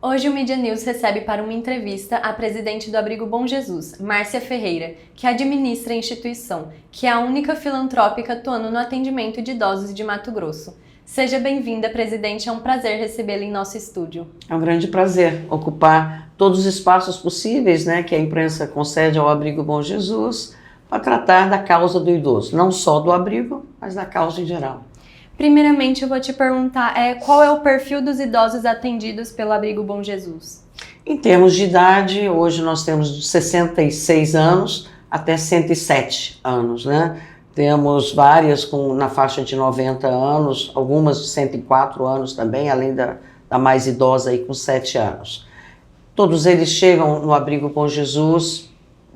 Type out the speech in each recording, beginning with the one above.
Hoje o Mídia News recebe para uma entrevista a presidente do Abrigo Bom Jesus, Márcia Ferreira, que administra a instituição, que é a única filantrópica atuando no atendimento de idosos de Mato Grosso. Seja bem-vinda, presidente, é um prazer recebê-la em nosso estúdio. É um grande prazer ocupar todos os espaços possíveis, que a imprensa concede ao Abrigo Bom Jesus para tratar da causa do idoso, não só do abrigo, mas da causa em geral. Primeiramente, eu vou te perguntar qual é o perfil dos idosos atendidos pelo Abrigo Bom Jesus? Em termos de idade, hoje nós temos de 66 anos até 107 anos, Temos várias na faixa de 90 anos, algumas de 104 anos também, além da mais idosa aí com 7 anos. Todos eles chegam no Abrigo Bom Jesus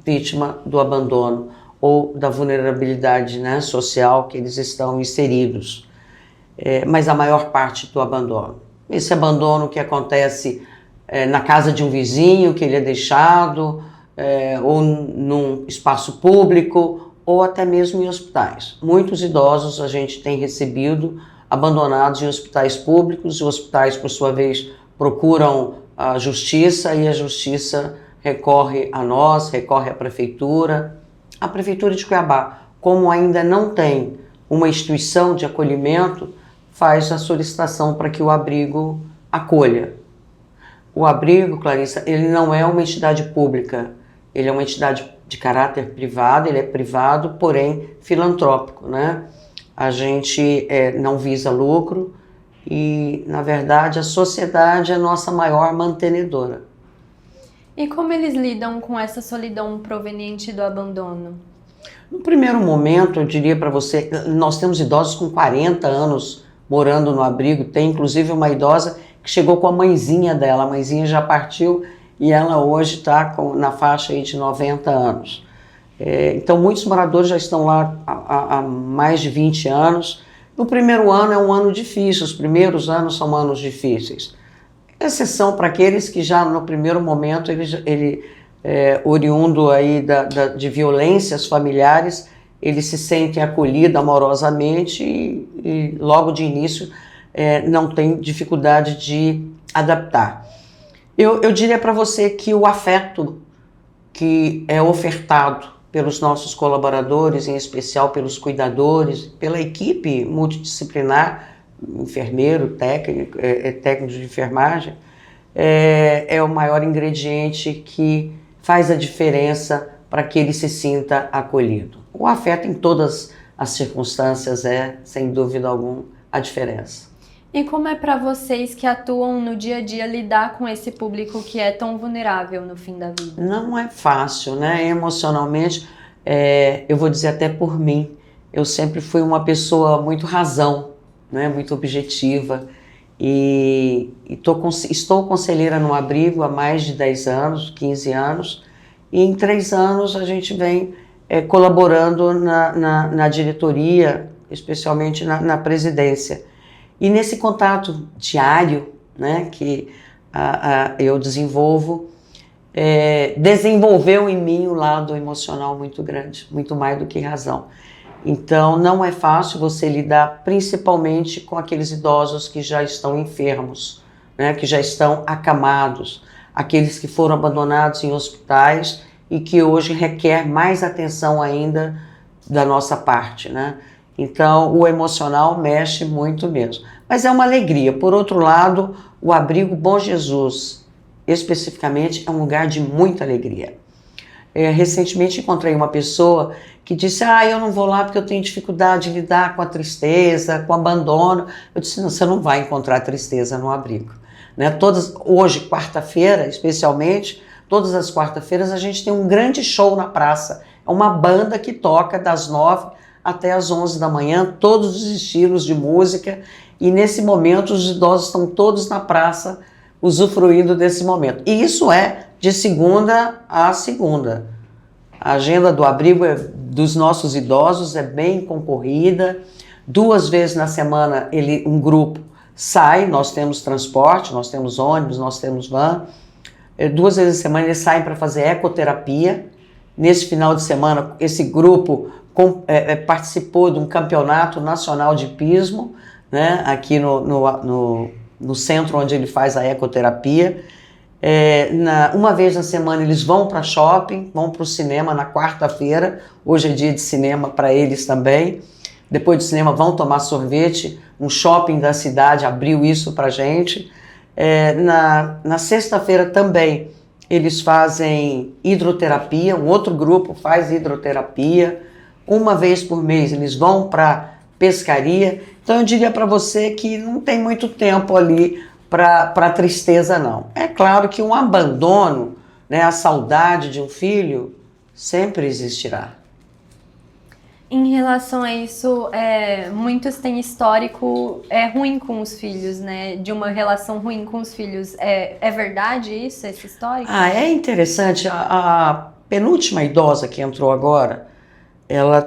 vítima do abandono ou da vulnerabilidade social que eles estão inseridos. Mas a maior parte do abandono. Esse abandono que acontece na casa de um vizinho, que ele é deixado, ou num espaço público, ou até mesmo em hospitais. Muitos idosos a gente tem recebido abandonados em hospitais públicos, e hospitais, por sua vez, procuram a justiça, e a justiça recorre a nós, recorre à prefeitura. A Prefeitura de Cuiabá, como ainda não tem uma instituição de acolhimento, faz a solicitação para que o abrigo acolha. O abrigo, Clarissa, ele não é uma entidade pública, ele é uma entidade de caráter privado, ele é privado, porém filantrópico, A gente não visa lucro e, na verdade, a sociedade é a nossa maior mantenedora. E como eles lidam com essa solidão proveniente do abandono? No primeiro momento, eu diria para você, nós temos idosos com 40 anos morando no abrigo, tem inclusive uma idosa que chegou com a mãezinha dela, a mãezinha já partiu e ela hoje está na faixa aí de 90 anos. Então muitos moradores já estão lá há mais de 20 anos. No primeiro ano é um ano difícil, os primeiros anos são anos difíceis. Exceção para aqueles que já no primeiro momento, oriundo aí de violências familiares, eles se sentem acolhidos amorosamente e logo de início não tem dificuldade de adaptar. Eu diria para você que o afeto que é ofertado pelos nossos colaboradores, em especial pelos cuidadores, pela equipe multidisciplinar, enfermeiro, técnico de enfermagem, é o maior ingrediente que faz a diferença para que ele se sinta acolhido. O afeto em todas as circunstâncias sem dúvida alguma, a diferença. E como é para vocês que atuam no dia a dia lidar com esse público que é tão vulnerável no fim da vida? Não é fácil, Emocionalmente, eu vou dizer até por mim, eu sempre fui uma pessoa muito razão, muito objetiva, e estou conselheira no abrigo há mais de 10 anos, 15 anos, e em 3 anos a gente vem colaborando na diretoria, especialmente na presidência. E nesse contato diário que eu desenvolvo, desenvolveu em mim um lado emocional muito grande, muito mais do que razão. Então não é fácil você lidar principalmente com aqueles idosos que já estão enfermos, que já estão acamados, aqueles que foram abandonados em hospitais e que hoje requer mais atenção ainda da nossa parte, Então o emocional mexe muito mesmo, mas é uma alegria. Por outro lado, o Abrigo Bom Jesus, especificamente, é um lugar de muita alegria. Recentemente encontrei uma pessoa que disse, eu não vou lá porque eu tenho dificuldade de lidar com a tristeza, com o abandono. Eu disse, não, você não vai encontrar tristeza no abrigo. Hoje, quarta-feira, especialmente, todas as quarta-feiras a gente tem um grande show na praça. É uma banda que toca das 9 até as 11 da manhã, todos os estilos de música, e nesse momento os idosos estão todos na praça usufruindo desse momento. E isso é de segunda a segunda. A agenda do abrigo dos nossos idosos é bem concorrida. 2 vezes na semana um grupo sai, nós temos transporte, nós temos ônibus, nós temos van. 2 vezes na semana eles saem para fazer ecoterapia. Nesse final de semana, esse grupo participou de um campeonato nacional de hipismo, aqui no no centro onde ele faz a ecoterapia. Uma vez na semana eles vão para shopping, vão para o cinema na quarta-feira, hoje é dia de cinema para eles também. Depois do cinema vão tomar sorvete, um shopping da cidade abriu isso para a gente. Na sexta-feira também eles fazem hidroterapia, um outro grupo faz hidroterapia. Uma vez por mês eles vão para pescaria. Então eu diria para você que não tem muito tempo ali para tristeza não. É claro que um abandono, né, a saudade de um filho sempre existirá. Em relação a isso, muitos têm histórico ruim com os filhos, né? De uma relação ruim com os filhos. É verdade isso, esse histórico? É interessante. A penúltima idosa que entrou agora, ela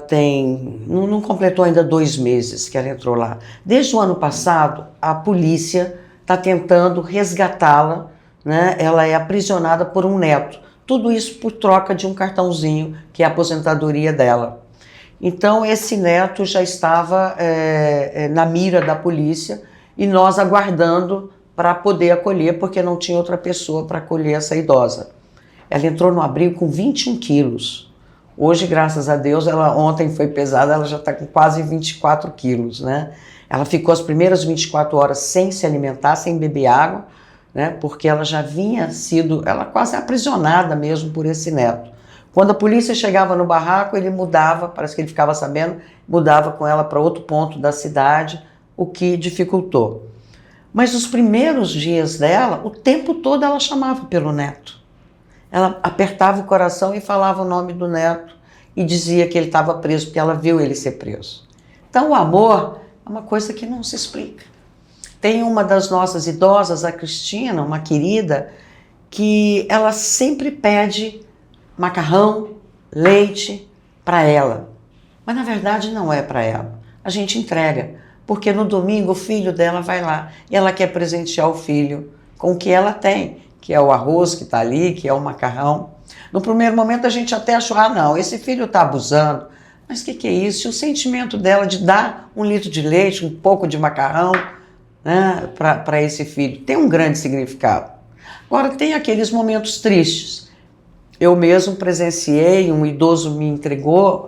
não completou ainda 2 meses que ela entrou lá. Desde o ano passado, a polícia está tentando resgatá-la, né? Ela é aprisionada por um neto. Tudo isso por troca de um cartãozinho, que é a aposentadoria dela. Então, esse neto já estava na mira da polícia e nós aguardando para poder acolher, porque não tinha outra pessoa para acolher essa idosa. Ela entrou no abrigo com 21 quilos. Hoje, graças a Deus, ontem foi pesada, ela já está com quase 24 quilos, né? Ela ficou as primeiras 24 horas sem se alimentar, sem beber água, né? Porque ela já ela quase aprisionada mesmo por esse neto. Quando a polícia chegava no barraco, ele mudava, parece que ele ficava sabendo, mudava com ela para outro ponto da cidade, o que dificultou. Mas os primeiros dias dela, o tempo todo ela chamava pelo neto. Ela apertava o coração e falava o nome do neto e dizia que ele estava preso, porque ela viu ele ser preso. Então o amor é uma coisa que não se explica. Tem uma das nossas idosas, a Cristina, uma querida, que ela sempre pede macarrão, leite para ela. Mas na verdade não é para ela. A gente entrega, porque no domingo o filho dela vai lá e ela quer presentear o filho com o que ela tem, que é o arroz que está ali, que é o macarrão. No primeiro momento a gente até achou, não, esse filho está abusando. Mas o que é isso? E o sentimento dela de dar 1 litro de leite, um pouco de macarrão, né, para esse filho, tem um grande significado. Agora tem aqueles momentos tristes. Eu mesmo presenciei, um idoso me entregou,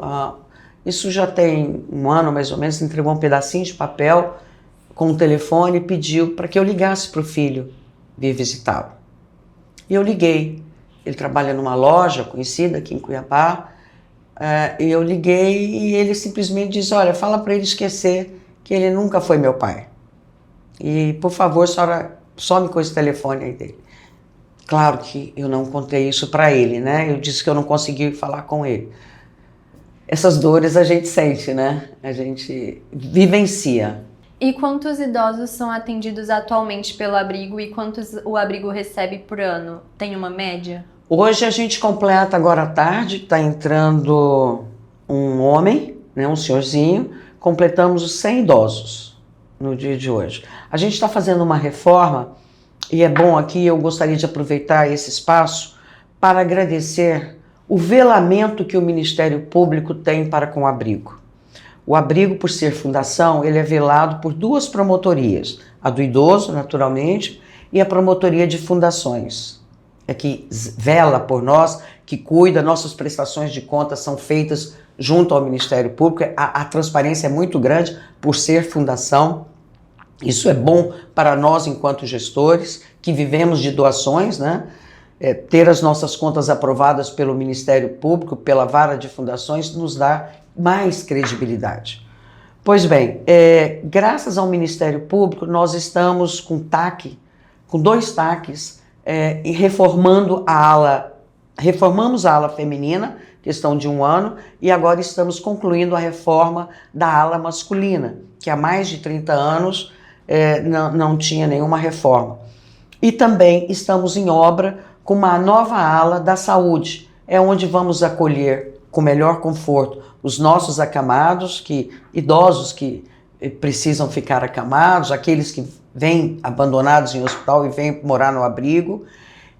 isso já tem 1 ano mais ou menos, entregou um pedacinho de papel com um telefone e pediu para que eu ligasse para o filho vir visitá-lo. E eu liguei. Ele trabalha numa loja conhecida aqui em Cuiabá, e eu liguei e ele simplesmente disse, olha, fala para ele esquecer que ele nunca foi meu pai. E, por favor, senhora, some com esse telefone aí dele. Claro que eu não contei isso para ele, né? Eu disse que eu não consegui falar com ele. Essas dores a gente sente, né? A gente vivencia. E quantos idosos são atendidos atualmente pelo abrigo e quantos o abrigo recebe por ano? Tem uma média? Hoje a gente completa, agora à tarde, está entrando um homem, né, um senhorzinho, completamos os 100 idosos no dia de hoje. A gente está fazendo uma reforma e é bom aqui, eu gostaria de aproveitar esse espaço para agradecer o velamento que o Ministério Público tem para com o abrigo. O abrigo, por ser fundação, ele é velado por 2 promotorias, a do idoso, naturalmente, e a promotoria de fundações. É que vela por nós, que cuida, nossas prestações de contas são feitas junto ao Ministério Público, a transparência é muito grande por ser fundação. Isso é bom para nós enquanto gestores, que vivemos de doações, né? Ter as nossas contas aprovadas pelo Ministério Público, pela vara de fundações, nos dá mais credibilidade. Pois bem, graças ao Ministério Público, nós estamos com 2 TACs, e reformamos a ala feminina, questão de 1 ano, e agora estamos concluindo a reforma da ala masculina, que há mais de 30 anos não tinha nenhuma reforma. E também estamos em obra com uma nova ala da saúde, onde vamos acolher com melhor conforto os nossos acamados, idosos que precisam ficar acamados, aqueles que vêm abandonados em hospital e vêm morar no abrigo,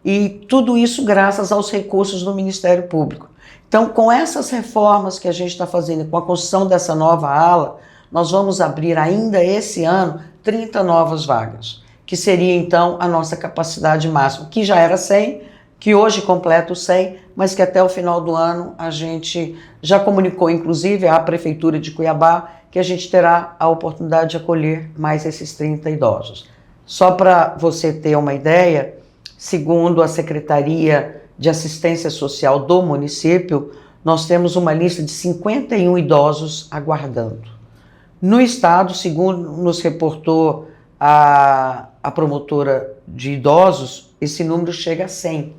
e tudo isso graças aos recursos do Ministério Público. Então, com essas reformas que a gente está fazendo, com a construção dessa nova ala, nós vamos abrir ainda esse ano 30 novas vagas, que seria então a nossa capacidade máxima, que já era 100, que hoje completa os 100, mas que até o final do ano a gente já comunicou, inclusive, à Prefeitura de Cuiabá, que a gente terá a oportunidade de acolher mais esses 30 idosos. Só para você ter uma ideia, segundo a Secretaria de Assistência Social do município, nós temos uma lista de 51 idosos aguardando. No estado, segundo nos reportou a promotora de idosos, esse número chega a 100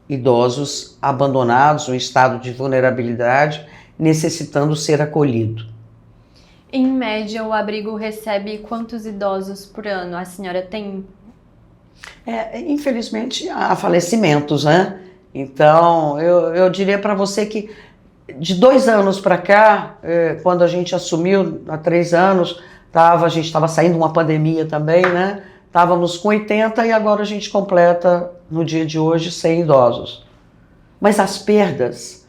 idosos abandonados em estado de vulnerabilidade, necessitando ser acolhido. Em média, o abrigo recebe quantos idosos por ano? A senhora tem? Infelizmente, há falecimentos, né? Então, eu diria para você que de 2 anos para cá, quando a gente assumiu, há 3 anos, a gente estava saindo de uma pandemia também, né? Estávamos com 80 e agora a gente completa, no dia de hoje, 100 idosos. Mas as perdas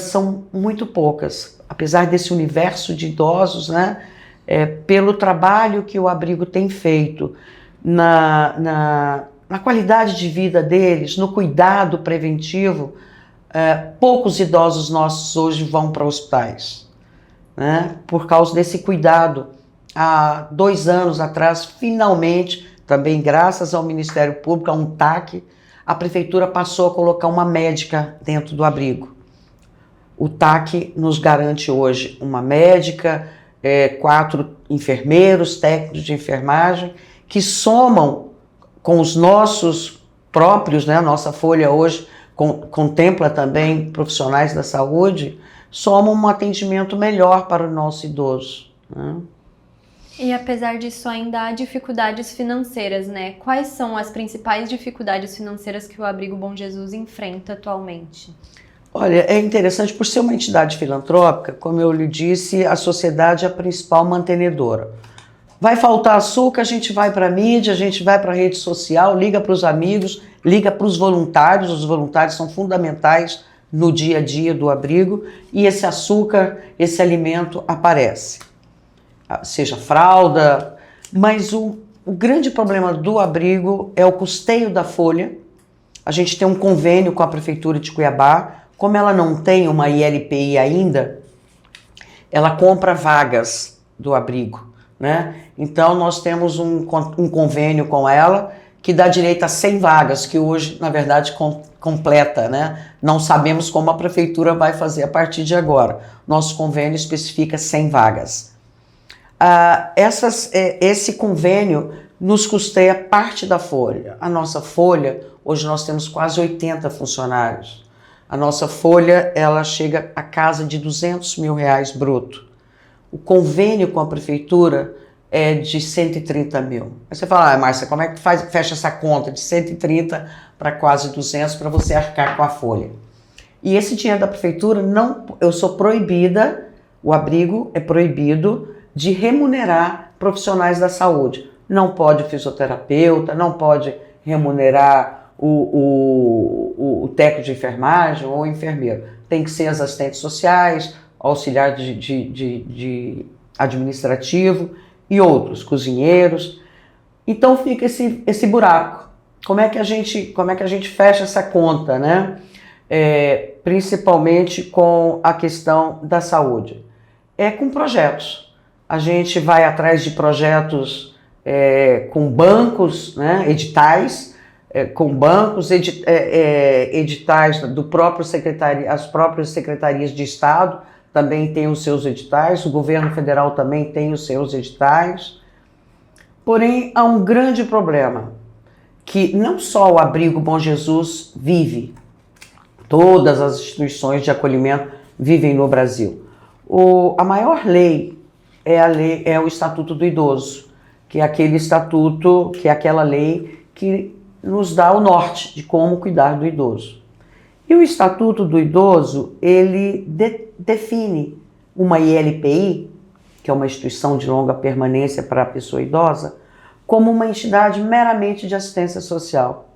são muito poucas, apesar desse universo de idosos, né? Pelo trabalho que o abrigo tem feito na qualidade de vida deles, no cuidado preventivo, poucos idosos nossos hoje vão para hospitais, né? Por causa desse cuidado. Há 2 anos atrás, finalmente, também graças ao Ministério Público, a um TAC, a Prefeitura passou a colocar uma médica dentro do abrigo. O TAC nos garante hoje uma médica, 4 enfermeiros, técnicos de enfermagem, que somam com os nossos próprios, né? A nossa folha hoje contempla também profissionais da saúde, somam um atendimento melhor para o nosso idoso, né? E apesar disso ainda há dificuldades financeiras, né? Quais são as principais dificuldades financeiras que o Abrigo Bom Jesus enfrenta atualmente? Olha, é interessante, por ser uma entidade filantrópica, como eu lhe disse, a sociedade é a principal mantenedora. Vai faltar açúcar, a gente vai para a mídia, a gente vai para a rede social, liga para os amigos, liga para os voluntários são fundamentais no dia a dia do abrigo, e esse açúcar, esse alimento aparece. Seja fralda, mas o grande problema do abrigo é o custeio da folha. A gente tem um convênio com a Prefeitura de Cuiabá, como ela não tem uma ILPI ainda, ela compra vagas do abrigo, né? Então nós temos um convênio com ela que dá direito a 100 vagas, que hoje, na verdade, completa, né? Não sabemos como a Prefeitura vai fazer a partir de agora. Nosso convênio especifica 100 vagas. Esse convênio nos custeia parte da folha. A nossa folha, hoje nós temos quase 80 funcionários. A nossa folha, ela chega a casa de R$200 mil bruto. O convênio com a prefeitura é de 130 mil. Aí você fala, Márcia, como é que fecha essa conta de 130 para quase 200 para você arcar com a folha? E esse dinheiro da prefeitura, eu sou proibida, o abrigo é proibido de remunerar profissionais da saúde. Não pode o fisioterapeuta, não pode remunerar o técnico de enfermagem ou o enfermeiro. Tem que ser as assistentes sociais, auxiliar de administrativo e outros, cozinheiros. Então fica esse buraco. Como é que a gente fecha essa conta, né? Principalmente com a questão da saúde. Com projetos. A gente vai atrás de projetos com bancos, né, editais, editais do próprio as próprias secretarias de Estado também têm os seus editais, o governo federal também tem os seus editais. Porém, há um grande problema, que não só o Abrigo Bom Jesus vive, todas as instituições de acolhimento vivem no Brasil. A maior lei é o Estatuto do Idoso, que é aquele estatuto, que é aquela lei que nos dá o norte de como cuidar do idoso. E o Estatuto do Idoso, ele define uma ILPI, que é uma instituição de longa permanência para a pessoa idosa, como uma entidade meramente de assistência social.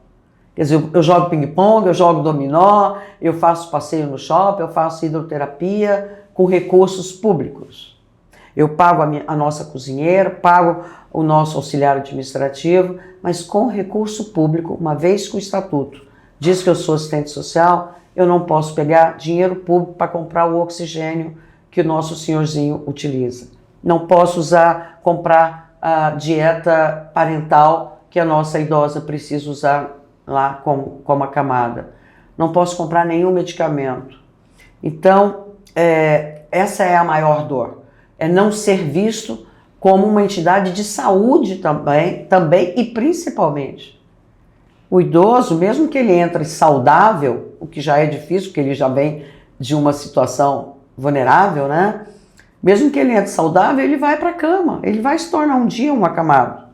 Quer dizer, eu jogo ping-pong, eu jogo dominó, eu faço passeio no shopping, eu faço hidroterapia com recursos públicos. Eu pago a nossa cozinheira, pago o nosso auxiliar administrativo, mas com recurso público, uma vez que o estatuto diz que eu sou assistente social, eu não posso pegar dinheiro público para comprar o oxigênio que o nosso senhorzinho utiliza. Não posso comprar a dieta parental que a nossa idosa precisa usar lá como acamada. Não posso comprar nenhum medicamento. Então, essa é a maior dor. É não ser visto como uma entidade de saúde também e principalmente. O idoso, mesmo que ele entre saudável, o que já é difícil, porque ele já vem de uma situação vulnerável, né? Mesmo que ele entre saudável, ele vai para a cama, ele vai se tornar um dia um acamado.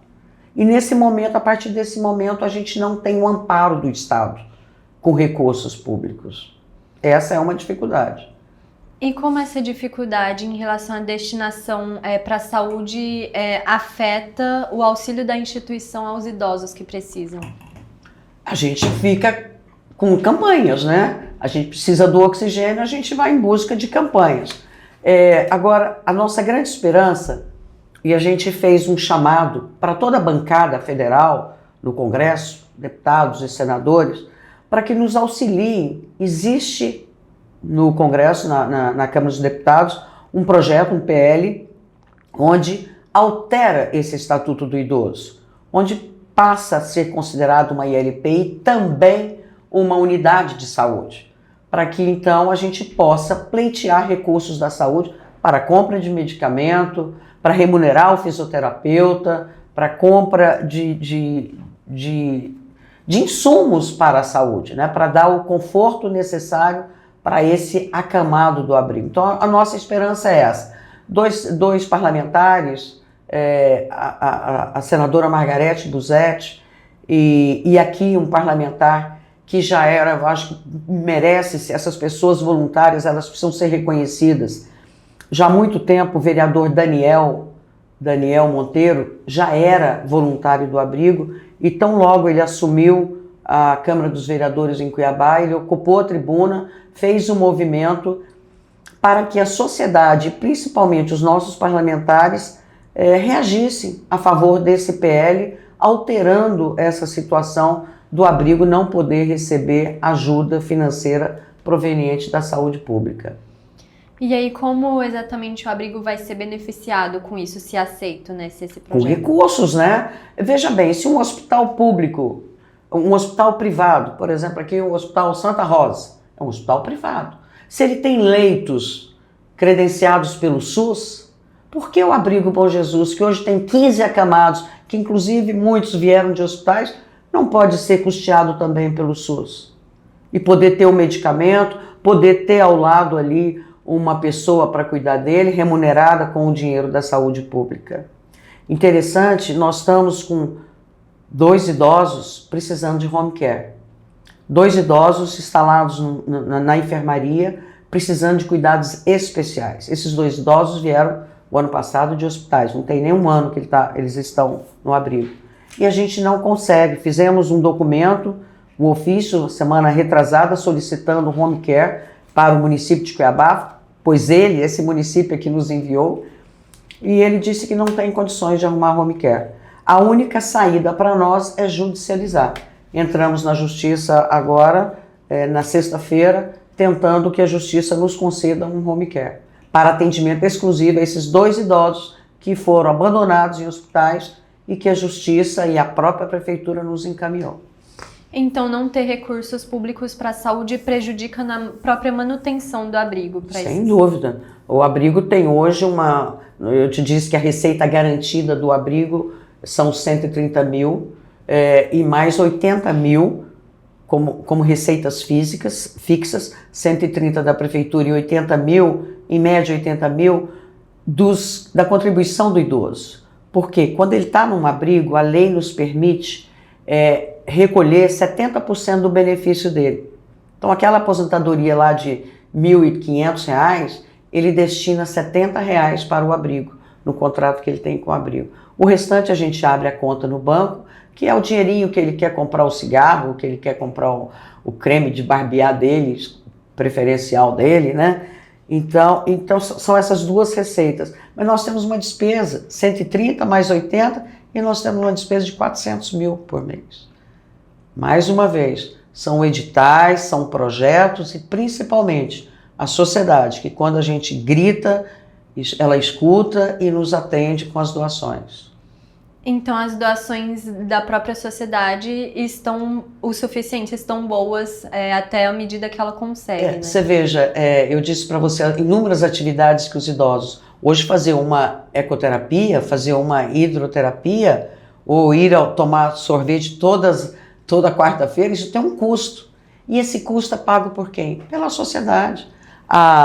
E nesse momento, a partir desse momento, a gente não tem o amparo do Estado com recursos públicos. Essa é uma dificuldade. E como essa dificuldade em relação à destinação para a saúde afeta o auxílio da instituição aos idosos que precisam? A gente fica com campanhas, né? A gente precisa do oxigênio, a gente vai em busca de campanhas. Agora, a nossa grande esperança, e a gente fez um chamado para toda a bancada federal no Congresso, deputados e senadores, para que nos auxiliem. Existe no Congresso, na Câmara dos Deputados, um projeto, um PL, onde altera esse Estatuto do Idoso, onde passa a ser considerado uma ILP e também uma unidade de saúde, para que então a gente possa pleitear recursos da saúde para compra de medicamento, para remunerar o fisioterapeuta, para compra de insumos para a saúde, né? Para dar o conforto necessário para esse acamado do abrigo. Então, a nossa esperança é essa. Dois parlamentares, a senadora Margarete Busetti e aqui um parlamentar que já era, eu acho que merece, essas pessoas voluntárias, elas precisam ser reconhecidas. Já há muito tempo, o vereador Daniel Monteiro já era voluntário do abrigo e tão logo ele assumiu a Câmara dos Vereadores em Cuiabá, ele ocupou a tribuna, fez um movimento para que a sociedade, principalmente os nossos parlamentares, reagissem a favor desse PL, alterando essa situação do abrigo não poder receber ajuda financeira proveniente da saúde pública. E aí, como exatamente o abrigo vai ser beneficiado com isso, se aceito, né, se esse projeto? Com recursos, né? Veja bem, se um hospital público, um hospital privado, por exemplo, aqui o Hospital Santa Rosa, é um hospital privado. Se ele tem leitos credenciados pelo SUS, por que o Abrigo Bom Jesus, que hoje tem 15 acamados, que inclusive muitos vieram de hospitais, não pode ser custeado também pelo SUS? E poder ter o medicamento, poder ter ao lado ali uma pessoa para cuidar dele, remunerada com o dinheiro da saúde pública. Interessante, nós estamos com 2 idosos precisando de home care. 2 idosos instalados na enfermaria, precisando de cuidados especiais. Esses 2 idosos vieram o ano passado de hospitais, não tem nem um ano que eles estão no abrigo. E a gente não consegue. Fizemos um documento, um ofício, semana retrasada, solicitando home care para o município de Cuiabá, pois esse município é que nos enviou, e ele disse que não tem condições de arrumar home care. A única saída para nós é judicializar. Entramos na justiça agora, na sexta-feira, tentando que a justiça nos conceda um home care para atendimento exclusivo a esses 2 idosos que foram abandonados em hospitais e que a justiça e a própria prefeitura nos encaminhou. Então, não ter recursos públicos para a saúde prejudica na própria manutenção do abrigo? Sem dúvida. O abrigo tem hoje eu te disse que a receita garantida do abrigo são 130 mil e mais 80 mil como receitas fixas, 130 da prefeitura e 80 mil, em média 80 mil, da contribuição do idoso. Porque quando ele está num abrigo, a lei nos permite recolher 70% do benefício dele. Então, aquela aposentadoria lá de R$ 1.500, ele destina R$ 70 para o abrigo, no contrato que ele tem com o abrigo. O restante a gente abre a conta no banco, que é o dinheirinho que ele quer comprar o cigarro, que ele quer comprar o creme de barbear dele, preferencial dele, né? Então são essas duas receitas. Mas nós temos uma despesa, 130 mais 80, e nós temos uma despesa de 400 mil por mês. Mais uma vez, são editais, são projetos e principalmente a sociedade, que quando a gente grita, ela escuta e nos atende com as doações. Então as doações da própria sociedade estão o suficiente, estão boas até a medida que ela consegue, né? Você veja, eu disse para você inúmeras atividades que os idosos, hoje fazer uma ecoterapia, fazer uma hidroterapia, ou ir tomar sorvete toda quarta-feira, isso tem um custo. E esse custo é pago por quem? Pela sociedade.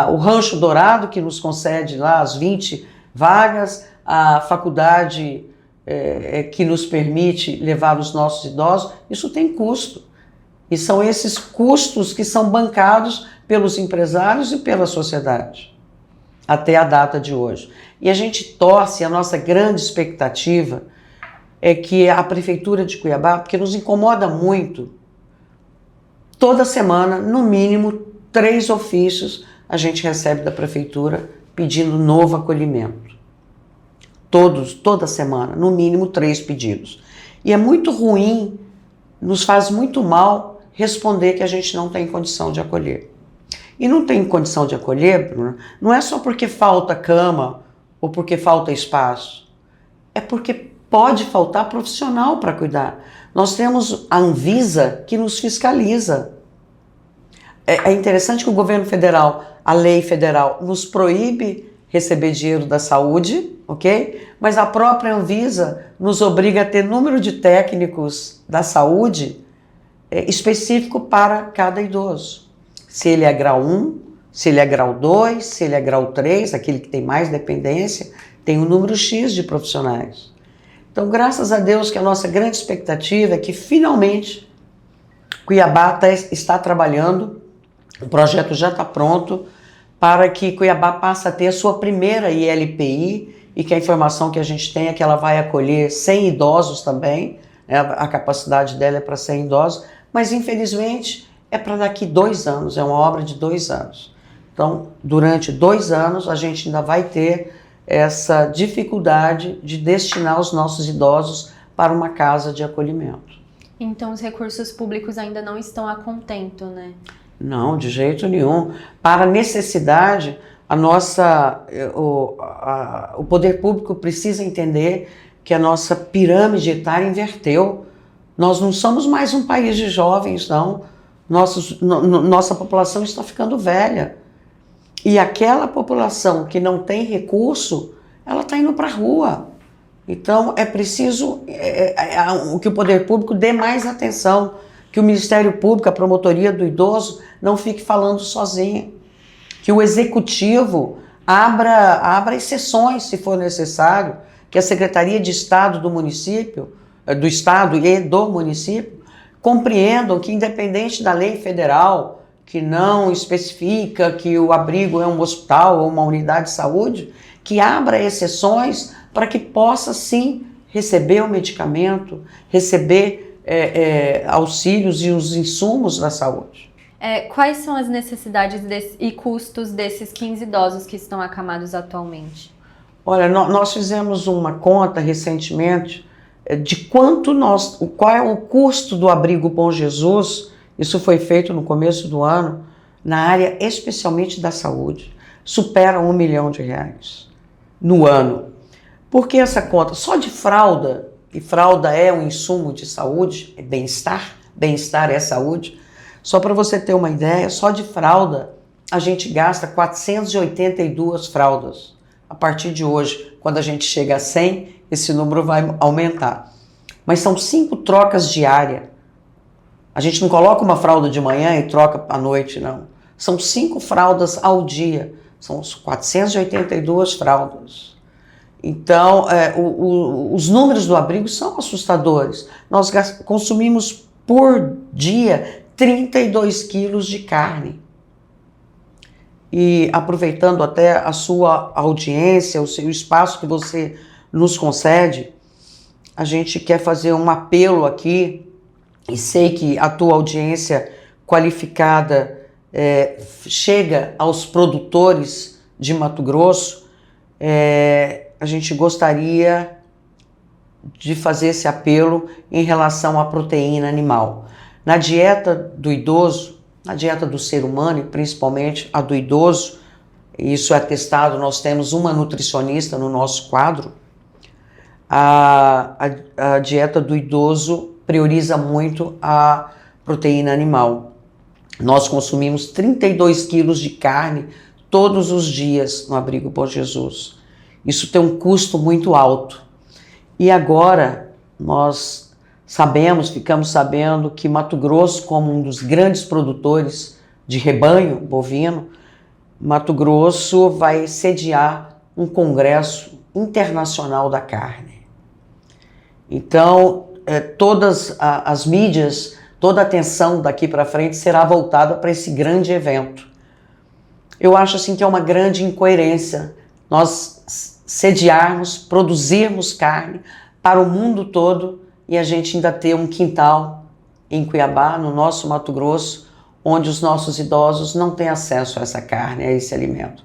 O Rancho Dourado, que nos concede lá as 20 vagas, a faculdade que nos permite levar os nossos idosos, isso tem custo. E são esses custos que são bancados pelos empresários e pela sociedade, até a data de hoje. E a gente torce, a nossa grande expectativa é que a Prefeitura de Cuiabá, porque nos incomoda muito, toda semana, no mínimo, 3 ofícios a gente recebe da Prefeitura pedindo novo acolhimento. Toda semana, no mínimo 3 pedidos. E é muito ruim, nos faz muito mal responder que a gente não tem condição de acolher. E não tem condição de acolher, Bruna, não é só porque falta cama ou porque falta espaço. É porque pode faltar profissional para cuidar. Nós temos a Anvisa que nos fiscaliza. É interessante que o governo federal, a lei federal, nos proíbe receber dinheiro da saúde, ok? Mas a própria Anvisa nos obriga a ter número de técnicos da saúde específico para cada idoso. Se ele é grau 1, se ele é grau 2, se ele é grau 3, aquele que tem mais dependência, tem um número X de profissionais. Então, graças a Deus que a nossa grande expectativa é que finalmente Cuiabá está trabalhando, o projeto já está pronto, para que Cuiabá passe a ter a sua primeira ILPI e que a informação que a gente tem é que ela vai acolher 100 idosos também, né? A capacidade dela é para 100 idosos, mas infelizmente é para daqui 2 anos, é uma obra de 2 anos. Então, durante 2 anos a gente ainda vai ter essa dificuldade de destinar os nossos idosos para uma casa de acolhimento. Então os recursos públicos ainda não estão a contento, né? Não, de jeito nenhum. Para a necessidade, o poder público precisa entender que a nossa pirâmide etária inverteu. Nós não somos mais um país de jovens, não. Nossa população está ficando velha. E aquela população que não tem recurso, ela está indo para a rua. Então é preciso que o poder público dê mais atenção, que o Ministério Público, a Promotoria do Idoso, não fique falando sozinha. Que o Executivo abra exceções, se for necessário, que a Secretaria de Estado do município, do Estado e do município, compreendam que, independente da lei federal, que não especifica que o abrigo é um hospital ou uma unidade de saúde, que abra exceções para que possa, sim, receber o medicamento, receber auxílios e os insumos da saúde. Quais são as necessidades e custos desses 15 idosos que estão acamados atualmente? Olha, nós fizemos uma conta recentemente de qual é o custo do abrigo Bom Jesus. Isso foi feito no começo do ano, na área especialmente da saúde. Supera R$1 milhão no ano. Por que essa conta? Só de fralda, e fralda é um insumo de saúde, é bem-estar é saúde. Só para você ter uma ideia, só de fralda a gente gasta 482 fraldas. A partir de hoje, quando a gente chega a 100, esse número vai aumentar. Mas são 5 trocas diárias. A gente não coloca uma fralda de manhã e troca à noite, não. São 5 fraldas ao dia. São 482 fraldas. Então, os números do abrigo são assustadores. Nós consumimos por dia 32 quilos de carne. E aproveitando até a sua audiência, o seu espaço que você nos concede, a gente quer fazer um apelo aqui, e sei que a tua audiência qualificada chega aos produtores de Mato Grosso, a gente gostaria de fazer esse apelo em relação à proteína animal. Na dieta do idoso, na dieta do ser humano e principalmente a do idoso, isso é atestado, nós temos uma nutricionista no nosso quadro, a dieta do idoso prioriza muito a proteína animal. Nós consumimos 32 quilos de carne todos os dias no Abrigo Bom Jesus. Isso tem um custo muito alto. E agora nós ficamos sabendo que Mato Grosso, como um dos grandes produtores de rebanho bovino, Mato Grosso vai sediar um congresso internacional da carne. Então, todas as mídias, toda a atenção daqui para frente será voltada para esse grande evento. Eu acho assim que é uma grande incoerência nós sediarmos, produzirmos carne para o mundo todo e a gente ainda ter um quintal em Cuiabá, no nosso Mato Grosso, onde os nossos idosos não têm acesso a essa carne, a esse alimento.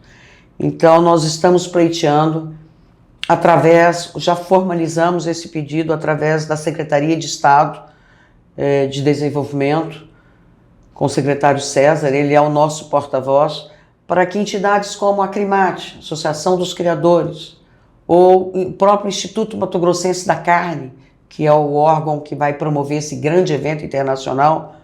Então, nós estamos pleiteando já formalizamos esse pedido através da Secretaria de Estado de Desenvolvimento, com o secretário César, ele é o nosso porta-voz, para que entidades como a Acrimate, Associação dos Criadores, ou o próprio Instituto Mato Grossense da Carne, que é o órgão que vai promover esse grande evento internacional,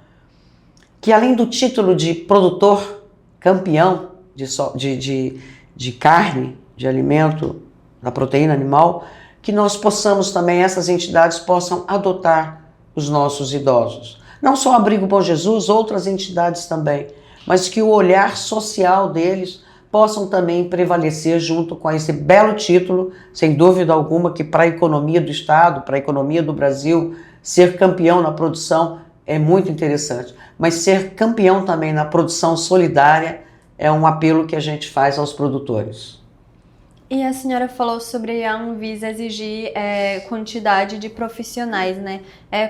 que além do título de produtor campeão de carne, de alimento, da proteína animal, que nós possamos também, essas entidades possam adotar os nossos idosos. Não só o Abrigo Bom Jesus, outras entidades também, mas que o olhar social deles possam também prevalecer junto com esse belo título, sem dúvida alguma que para a economia do Estado, para a economia do Brasil, ser campeão na produção é muito interessante, mas ser campeão também na produção solidária é um apelo que a gente faz aos produtores. E a senhora falou sobre a Anvisa exigir quantidade de profissionais, né?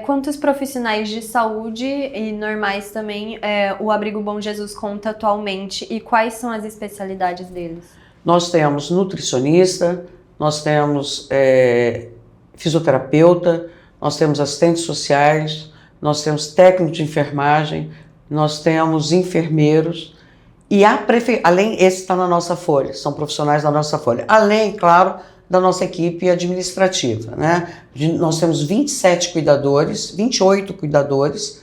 Quantos profissionais de saúde e normais também o Abrigo Bom Jesus conta atualmente e quais são as especialidades deles? Nós temos nutricionista, nós temos fisioterapeuta, nós temos assistentes sociais, nós temos técnico de enfermagem, nós temos enfermeiros. E além, esse está na nossa folha, são profissionais da nossa folha, além, claro, da nossa equipe administrativa, né? Nós temos 27 cuidadores, 28 cuidadores,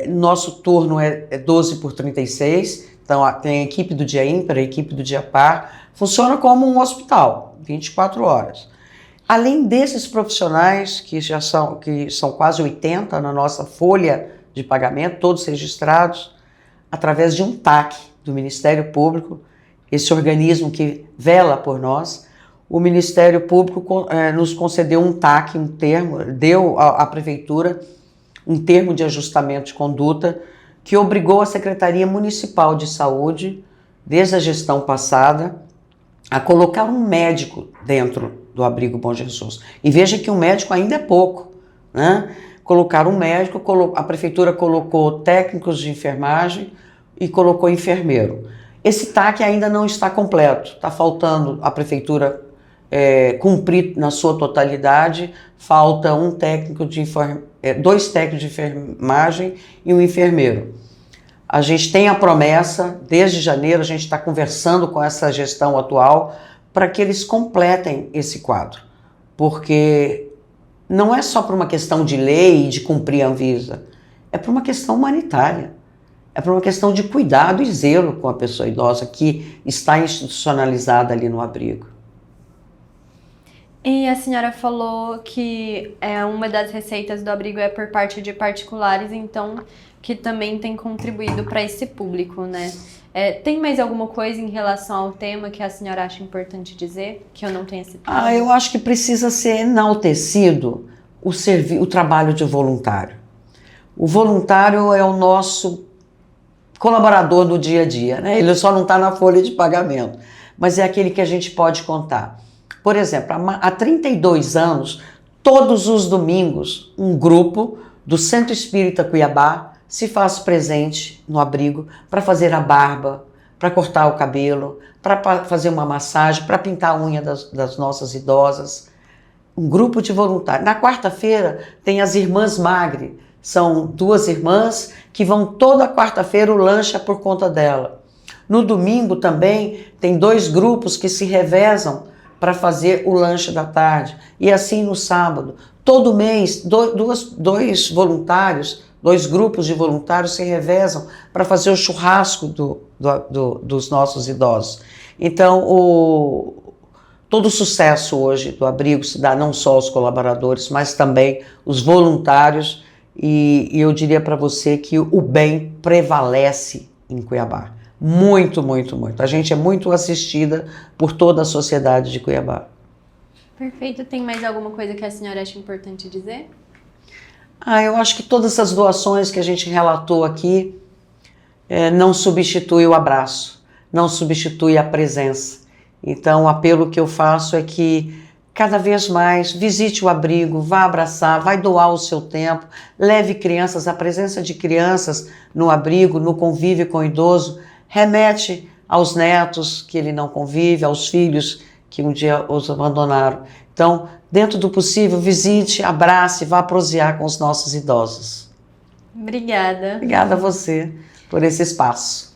nosso turno é 12 por 36, então tem a equipe do dia ímpar, a equipe do dia par, funciona como um hospital, 24 horas. Além desses profissionais, que são quase 80 na nossa folha de pagamento, todos registrados, através de um TAC do Ministério Público, esse organismo que vela por nós, o Ministério Público nos concedeu um TAC, um termo, deu à Prefeitura um termo de ajustamento de conduta que obrigou a Secretaria Municipal de Saúde, desde a gestão passada, a colocar um médico dentro do Abrigo Bom Jesus. E veja que um médico ainda é pouco, né? Colocar um médico, a prefeitura colocou técnicos de enfermagem e colocou enfermeiro. Esse TAC ainda não está completo, está faltando a prefeitura cumprir na sua totalidade, falta dois técnicos de enfermagem e um enfermeiro. A gente tem a promessa, desde janeiro a gente está conversando com essa gestão atual para que eles completem esse quadro, porque não é só por uma questão de lei e de cumprir a Anvisa, é por uma questão humanitária, é por uma questão de cuidado e zelo com a pessoa idosa que está institucionalizada ali no abrigo. E a senhora falou que uma das receitas do abrigo é por parte de particulares, então que também tem contribuído para esse público, né? Tem mais alguma coisa em relação ao tema que a senhora acha importante dizer, que eu não tenha citado? Eu acho que precisa ser enaltecido o trabalho de voluntário. O voluntário é o nosso colaborador do dia a dia, né? Ele só não está na folha de pagamento, mas é aquele que a gente pode contar. Por exemplo, há 32 anos, todos os domingos, um grupo do Centro Espírita Cuiabá se faz presente no abrigo para fazer a barba, para cortar o cabelo, para fazer uma massagem, para pintar a unha das nossas idosas. Um grupo de voluntários. Na quarta-feira tem as Irmãs Magre, são 2 irmãs que vão toda quarta-feira, o lanche é por conta dela. No domingo também tem 2 grupos que se revezam para fazer o lanche da tarde. E assim no sábado. Todo mês, dois voluntários, 2 grupos de voluntários se revezam para fazer o churrasco dos nossos idosos. Então, todo o sucesso hoje do abrigo se dá não só aos colaboradores, mas também os voluntários. E eu diria para você que o bem prevalece em Cuiabá. Muito, muito, muito. A gente é muito assistida por toda a sociedade de Cuiabá. Perfeito. Tem mais alguma coisa que a senhora acha importante dizer? Eu acho que todas essas doações que a gente relatou aqui não substitui o abraço, não substitui a presença. Então, o apelo que eu faço é que cada vez mais visite o abrigo, vá abraçar, vai doar o seu tempo, leve crianças, a presença de crianças no abrigo, no convívio com o idoso, remete aos netos que ele não convive, aos filhos que um dia os abandonaram. Então, dentro do possível, visite, abrace, vá prosear com os nossos idosos. Obrigada. Obrigada a você por esse espaço.